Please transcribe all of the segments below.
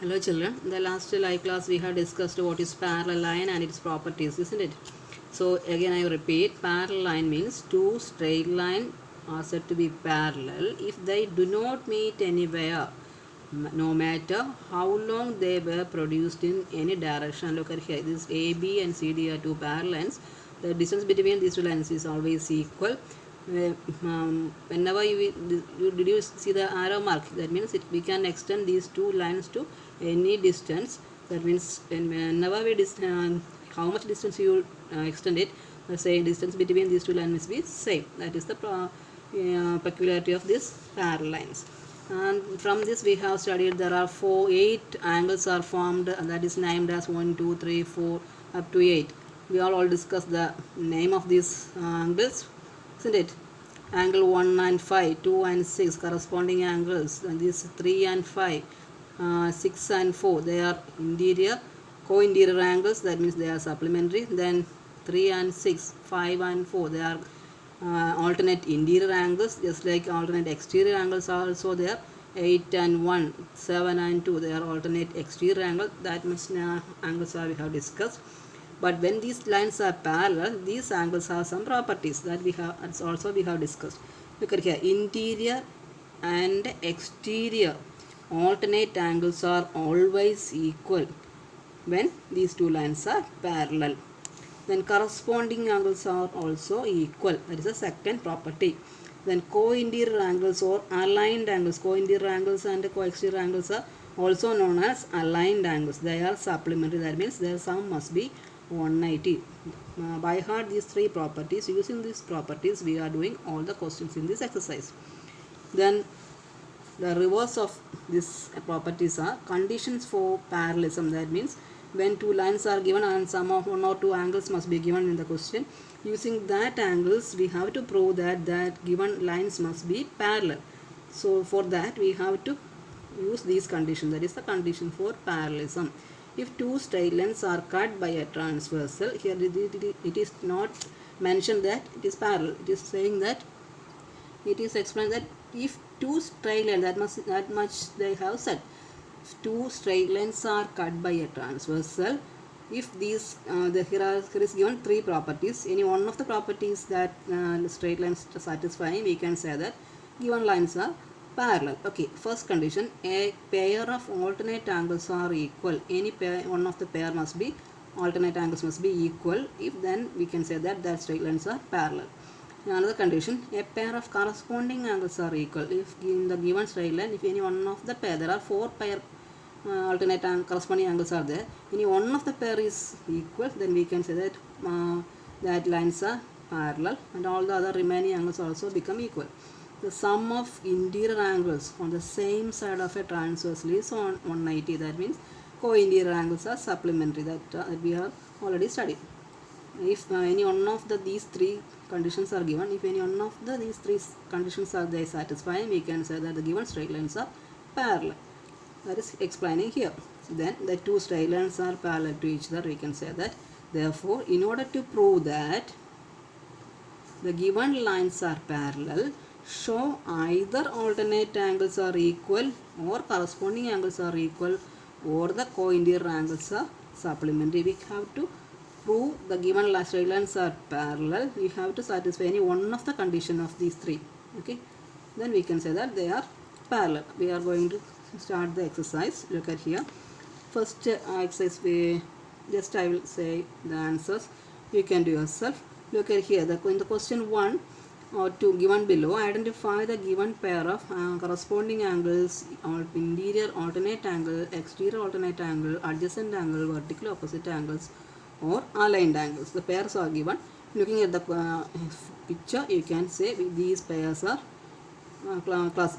Hello children, in the last live class we have discussed what is parallel line and its properties, isn't it? So again I repeat, parallel line means two straight lines are said to be parallel if they do not meet anywhere, no matter how long they were produced in any direction. Look at here, this AB and CD are two parallel lines. The distance between these two lines is always equal. Whenever did you see the arrow mark, that means we can extend these two lines to any distance. That means whenever how much distance you extend it, let's say distance between these two lines must be same. That is the peculiarity of these parallel lines. And from this we have studied there are 8 angles are formed, that is named as 1 2 3 4 up to 8. We all discussed the name of these angles, isn't it? Angle 1 and 5, 2 and 6 corresponding angles, and these 3 and 5, 6 and 4, they are interior co-interior angles, that means they are supplementary. Then 3 and 6, 5 and 4, they are alternate interior angles, just like alternate exterior angles are also there. 8 and 1, 7 and 2, they are alternate exterior angles. That much angles are we have discussed. But when these lines are parallel, these angles have some properties that we have discussed. Look at here, interior and exterior alternate angles are always equal when these two lines are parallel. Then corresponding angles are also equal. That is the second property. Then co-interior angles or aligned angles. Co-interior angles and co-exterior angles are also known as aligned angles. They are supplementary. That means their sum must be 180. By heart these three properties. Using these properties we are doing all the questions in this exercise. Then the reverse of these properties are conditions for parallelism. That means when two lines are given and some of one or two angles must be given in the question, using that angles we have to prove that given lines must be parallel. So for that we have to use these conditions. That is the condition for parallelism. If two straight lines are cut by a transversal, here it is not mentioned that it is parallel. It is saying that it is explained that if two straight lines, that much they have said, if two straight lines are cut by a transversal, if these here is given three properties, any one of the properties that straight lines satisfying, we can say that given lines are parallel. Okay, first condition, a pair of alternate angles are equal. Any pair, one of the pair must be alternate angles must be equal. If then we can say that straight lines are parallel. Another condition, a pair of corresponding angles are equal. If in the given straight line, if any one of the pair, there are 4 pair alternate and corresponding angles are there, any one of the pair is equal, then we can say that that lines are parallel and all the other remaining angles also become equal. The sum of interior angles on the same side of a transversal is on 190. That means co-interior angles are supplementary. That we have already studied. If any one of these three conditions are given, if any one of these three conditions are they satisfying, we can say that the given straight lines are parallel. That is explaining here. Then the two straight lines are parallel to each other, we can say that. Therefore, in order to prove that the given lines are parallel, show either alternate angles are equal or corresponding angles are equal or the co-interior angles are supplementary. We have to prove the given straight lines are parallel. We have to satisfy any one of the condition of these three. Okay, then we can say that they are parallel. We are going to start the exercise. Look at here. First exercise, I will say the answers. You can do yourself. Look at here. In the question 1 or 2 given below, identify the given pair of corresponding angles: interior alternate angle, exterior alternate angle, adjacent angle, vertical opposite angles, or aligned angles. The pairs are given. Looking at the picture, you can say these pairs are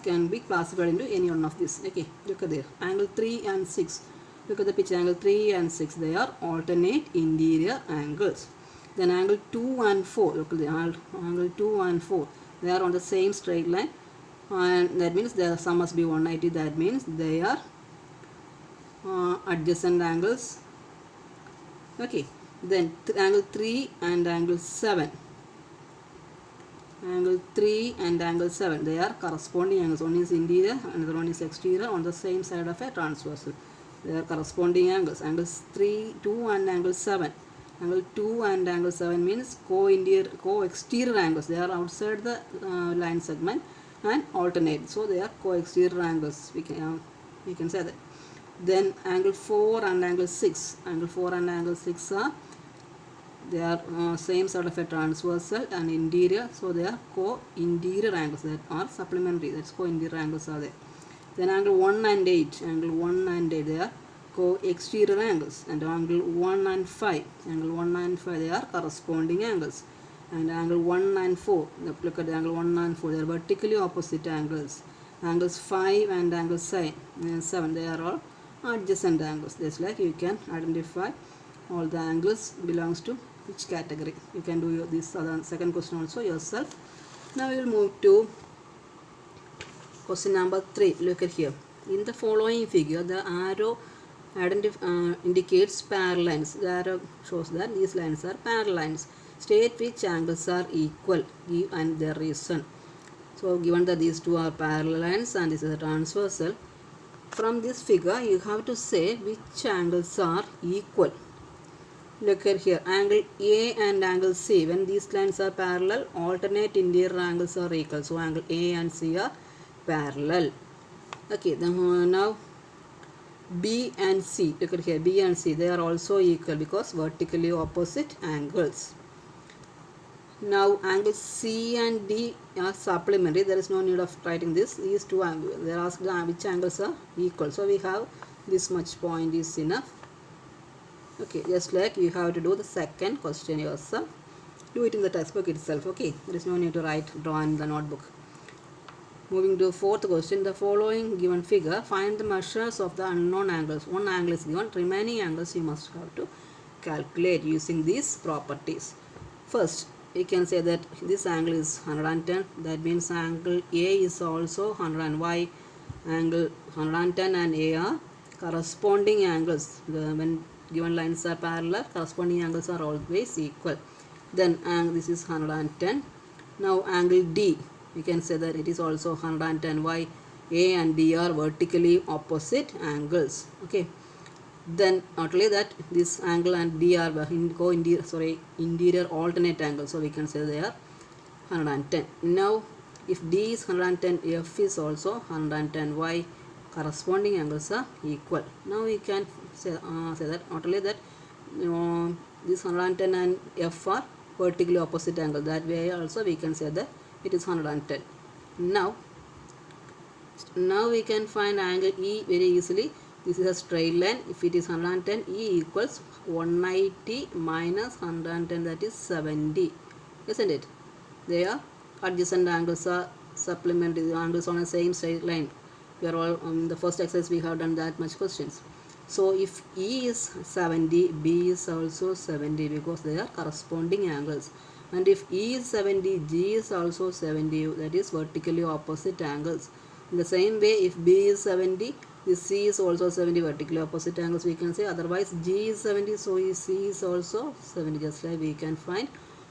can be classified into any one of these. Okay, look at there. Angle 3 and 6. Look at the picture. Angle 3 and 6. They are alternate interior angles. Then angle 2 and 4. Look at the angle 2 and 4. They are on the same straight line, and that means their sum must be 180. That means they are adjacent angles. Okay, then angle 3 and angle 7. Angle 3 and angle 7, they are corresponding angles. One is interior, another one is exterior on the same side of a transversal. They are corresponding angles. Angles 3, 2 and angle 7. Angle 2 and angle 7 means co-exterior angles. They are outside the line segment and alternate. So they are co-exterior angles. We can say that. Then angle 4 and angle 6. Angle 4 and angle 6 are same sort of a transversal and interior, so they are co-interior angles that are supplementary. That's co-interior angles are there. Then angle 1 and 8, they are co-exterior angles, and angle 1 and 5, they are corresponding angles, and angle 1 and 4, look at the angle 1 and 4, they are vertically opposite angles. Angles 5 and angle 7, they are all adjacent angles. Just like you can identify all the angles belongs to which category. You can do this second question also yourself. Now we will move to question number 3. Look at here. In the following figure, the arrow indicates parallel lines. The arrow shows that these lines are parallel lines. State which angles are equal, give and their reason. So given that these two are parallel lines and this is a transversal, from this figure you have to say which angles are equal. Look at here, angle A and angle C. When these lines are parallel, alternate interior angles are equal. So angle A and C are parallel. Okay, then now B and C. Look at here, B and C. They are also equal because vertically opposite angles. Now angle C and D are supplementary. There is no need of writing this. These two angles. They are asked which angles are equal. So we have this much point is enough. Okay, just like you have to do the second question yourself. Do it in the textbook itself. Okay, there is no need to draw in the notebook. Moving to fourth question. The following given figure, find the measures of the unknown angles. One angle is given. Remaining angles you must have to calculate using these properties. First, we can say that this angle is 110. That means angle A is also 100. Angle 110 and A are corresponding angles. When given lines are parallel, corresponding angles are always equal. Then this is 110. Now angle D, we can say that it is also 110. Why? A and D are vertically opposite angles. Okay. Then not only that, this angle and D are interior alternate angles. So we can say they are 110. Now if D is 110, F is also 110. Why? Corresponding angles are equal. Now we can say that not only that, this 110 and F are vertically opposite angle. That way also we can say that it is 110. Now we can find angle E very easily. This is a straight line. If it is 110, E equals 180 minus 110, that is 70. Isn't it? They are adjacent angles are supplementary angles on the same straight line. We are all the first exercise we have done that much questions. So if E is 70, B is also 70 because they are corresponding angles. And if E is 70, G is also 70, that is vertically opposite angles. In the same way, if B is 70, this C is also 70, vertically opposite angles we can say. Otherwise G is 70, so C is also 70. Just like we can find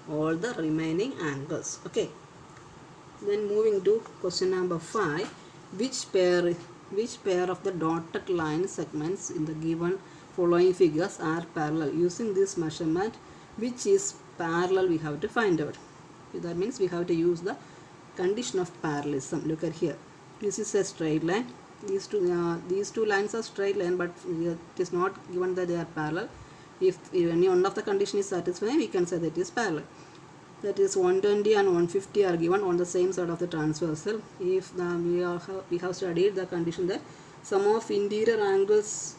all the remaining angles. Okay. Then moving to question number 5. Which pair of the dotted line segments in the given following figures are parallel? Using this measurement, which is parallel, we have to find out. That means we have to use the condition of parallelism. Look at here. This is a straight line. These two lines are straight line, but it is not given that they are parallel. If any one of the condition is satisfied, we can say that it is parallel. That is 120 and 150 are given on the same side of the transversal. If we have studied the condition that sum of interior angles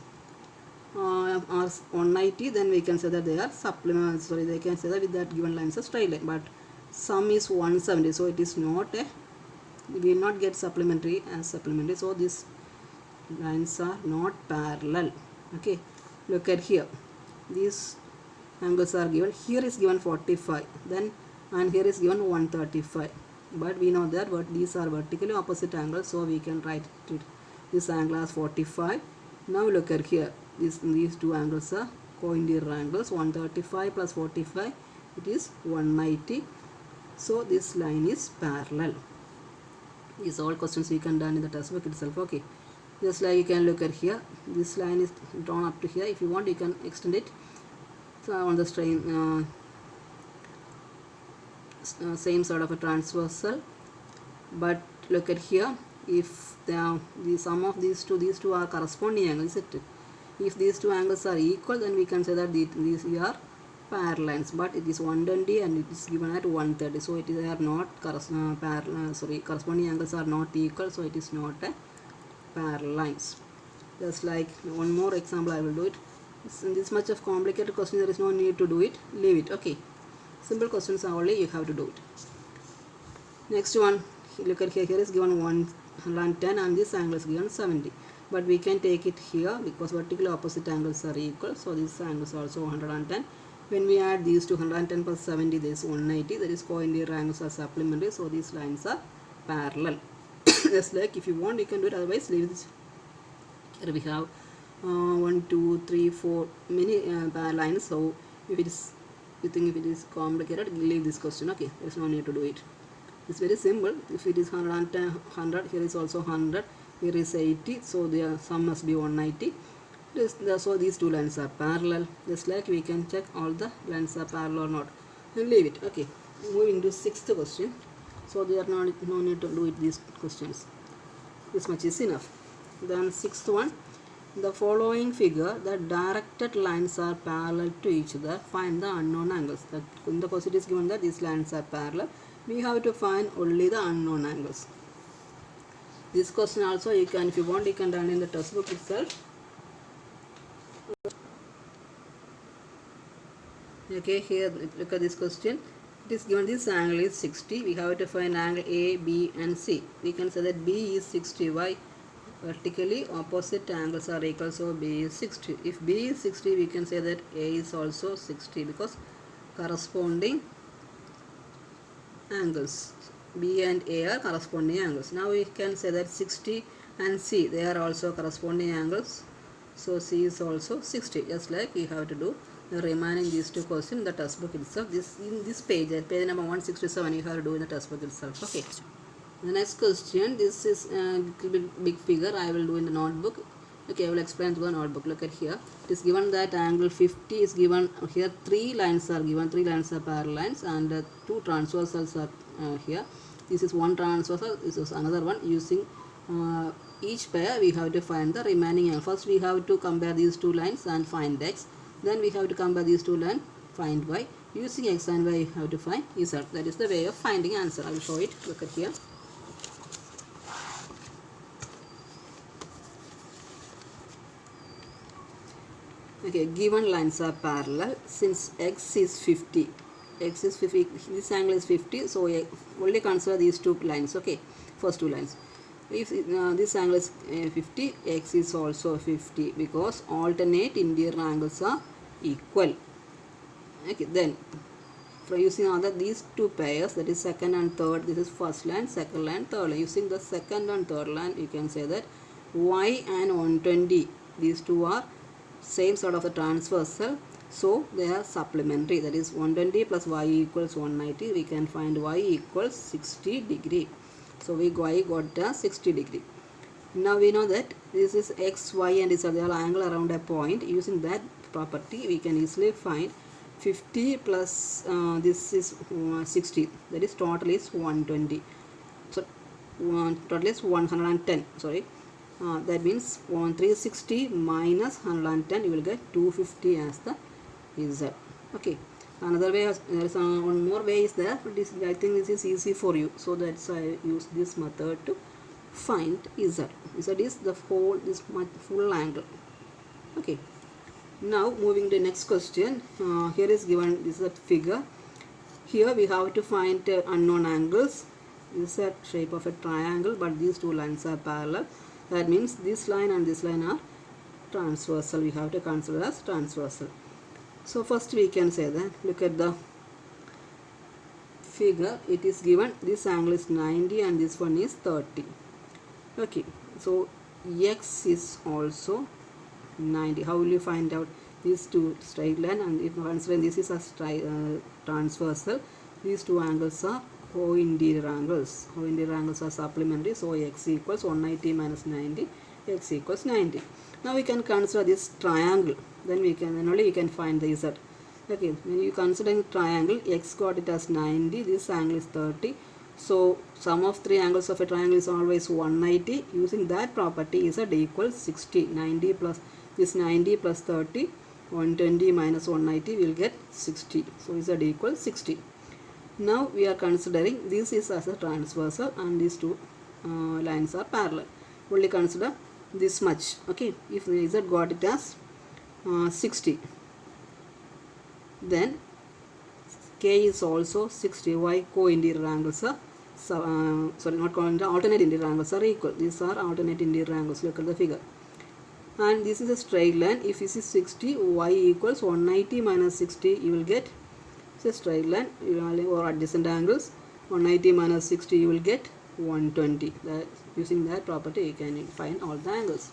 are 190, then we can say that they are supplementary. They can say that with that given line is a straight line, but sum is 170, so it is not a, we will not get supplementary as supplementary. So these lines are not parallel. Okay, look at here. These angles are given. Here is given 45, then and here is given 135. But we know that these are vertically opposite angles, so we can write it this angle as 45. Now look at here. These two angles are co-interior angles. 135 plus 45, it is 190. So this line is parallel. These all questions we can done in the textbook itself. Okay. Just like you can look at here, this line is drawn up to here. If you want, you can extend it on the same sort of a transversal. But look at here, if the sum of these two are corresponding angles, isn't it? If these two angles are equal, then we can say that these are parallel lines. But it is 120 and it is given at 130, so it is not corresponding angles are not equal, so it is not a parallel lines. Just like one more example I will do it. In this much of complicated question, there is no need to do it, leave it. Okay, simple questions are only you have to do it. Next one, look at here, here is given 110 and this angle is given 70, but we can take it here because vertically opposite angles are equal, so this angle is also 110. When we add these 210 plus 70, there is 180, that is co-interior angles are supplementary, so these lines are parallel. Just like if you want, you can do it, otherwise leave this. Here we have 1, 2, 3, 4 many lines, so if it is, you think if it is complicated, leave this question. Okay, there is no need to do it. It's very simple. If it is 110, 100, here is also 100, here is 80, so the sum must be 180. So these two lines are parallel. Just like we can check all the lines are parallel or not, and leave it. Okay, moving to sixth question. So there are no need to do it these questions. This much is enough. Then sixth one, the following figure, the directed lines are parallel to each other. Find the unknown angles. That in the question it is given that these lines are parallel. We have to find only the unknown angles. This question also you can, if you want, you can run in the textbook itself. Okay, here look at this question. It is given this angle is 60. We have to find angle A, B and C. We can say that B is 60. Why? Vertically opposite angles are equal, so B is 60. If B is 60, we can say that A is also 60 because corresponding angles. B and A are corresponding angles. Now we can say that 60 and C, they are also corresponding angles, so C is also 60. Just like we have to do the remaining these two questions in the textbook itself. This in this page, at page number 167, you have to do in the textbook itself. Okay. The next question, this is a little bit big figure. I will do in the notebook. Okay, I will explain through the notebook. Look at here. It is given that angle 50 is given. Here three lines are given. Three lines are parallel lines, and two transversals are here. This is one transversal. This is another one. Using each pair, we have to find the remaining angle. First, we have to compare these two lines and find x. Then we have to compare these two lines, find y. Using x and y, we have to find z. That is the way of finding answer. I will show it. Look at here. Okay, given lines are parallel. Since x is 50, this angle is 50, so only consider these two lines. Okay, first two lines. If this angle is 50, x is also 50 because alternate interior angles are equal. Okay, then for using these two pairs, that is second and third, this is first line, second line, third line. Using the second and third line, you can say that y and 120, these two are same sort of a transversal, so they are supplementary. That is 120 plus y equals 190. We can find y equals 60 degree. So y got 60 degree. Now we know that this is x, y and this other angle around a point. Using that property, we can easily find 50 plus this is 60. That is total is 120. So total is 110. Sorry. That means 360 minus 110, you will get 250 as the z. Okay. Another way, there is one more way is there, but this, I think this is easy for you, so that's why I use this method to find z. Z is the whole, this full angle. Okay. Now moving to the next question. Here is given, this is a figure. Here we have to find unknown angles. This is a shape of a triangle, but these two lines are parallel. That means this line and this line are transversal. We have to consider as transversal. So first we can say that, look at the figure. It is given this angle is 90 and this one is 30. Okay, so x is also 90. How will you find out these two straight line? And if considering this is a transversal, these two angles are co-interior angles. Co-interior angles are supplementary, so x equals 190 minus 90. x equals 90. Now we can consider this triangle. Then only you can find the z. Okay, when you consider triangle, x got it as 90, this angle is 30. So sum of three angles of a triangle is always 180. Using that property, z equals 60. 90 plus this 90 plus 30, 120 minus 190 will get 60. So z equals 60. Now we are considering this is as a transversal and these two lines are parallel. Only consider this much. Okay, if z got it as 60, then k is also 60. Why? Co-interior angles are alternate interior angles are equal. These are alternate interior angles. Look at the figure. And this is a straight line. If this is 60, y equals 190 minus 60. You will get a straight line or adjacent angles. 190 minus 60, you will get 120. Using that property, you can find all the angles.